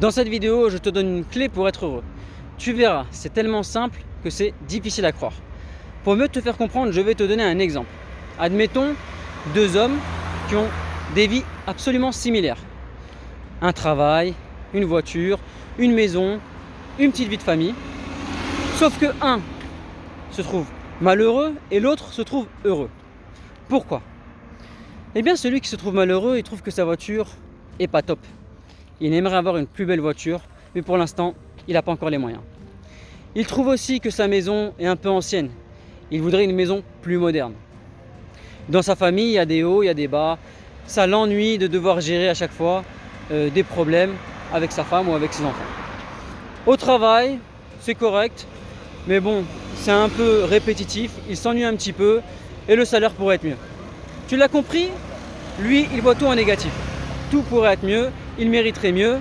Dans cette vidéo, je te donne une clé pour être heureux. Tu verras, c'est tellement simple que c'est difficile à croire. Pour mieux te faire comprendre, je vais te donner un exemple. Admettons deux hommes qui ont des vies absolument similaires. Un travail, une voiture, une maison, une petite vie de famille. Sauf que un se trouve malheureux et l'autre se trouve heureux. Pourquoi? Eh bien, celui qui se trouve malheureux, il trouve que sa voiture est pas top. Il aimerait avoir une plus belle voiture, mais pour l'instant, il n'a pas encore les moyens. Il trouve aussi que sa maison est un peu ancienne. Il voudrait une maison plus moderne. Dans sa famille, il y a des hauts, il y a des bas. Ça l'ennuie de devoir gérer à chaque fois des problèmes avec sa femme ou avec ses enfants. Au travail, c'est correct, mais bon, c'est un peu répétitif, il s'ennuie un petit peu et le salaire pourrait être mieux. Tu l'as compris? Lui, il voit tout en négatif. Tout pourrait être mieux, il mériterait mieux,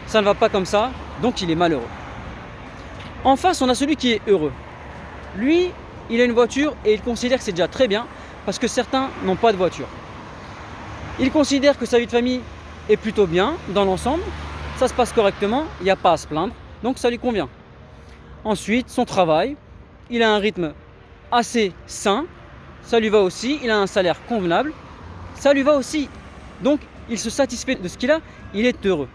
ça ne va pas comme ça, donc il est malheureux. En face, on a celui qui est heureux. Lui, il a une voiture et il considère que c'est déjà très bien parce que certains n'ont pas de voiture. Il considère que sa vie de famille est plutôt bien dans l'ensemble, ça se passe correctement, il n'y a pas à se plaindre, donc ça lui convient. Ensuite, son travail, il a un rythme assez sain, ça lui va aussi, il a un salaire convenable, ça lui va aussi. Donc, il se satisfait de ce qu'il a, il est heureux.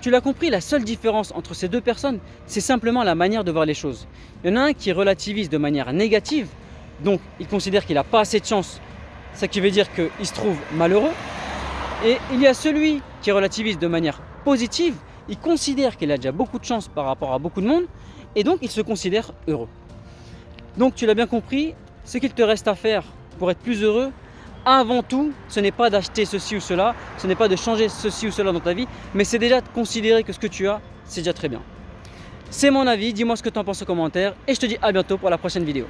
Tu l'as compris, la seule différence entre ces deux personnes, c'est simplement la manière de voir les choses. Il y en a un qui relativise de manière négative, donc il considère qu'il n'a pas assez de chance, ce qui veut dire qu'il se trouve malheureux. Et il y a celui qui relativise de manière positive, il considère qu'il a déjà beaucoup de chance par rapport à beaucoup de monde, et donc il se considère heureux. Donc tu l'as bien compris, ce qu'il te reste à faire pour être plus heureux, avant tout, ce n'est pas d'acheter ceci ou cela, ce n'est pas de changer ceci ou cela dans ta vie, mais c'est déjà de considérer que ce que tu as, c'est déjà très bien. C'est mon avis, dis-moi ce que tu en penses en commentaire et je te dis à bientôt pour la prochaine vidéo.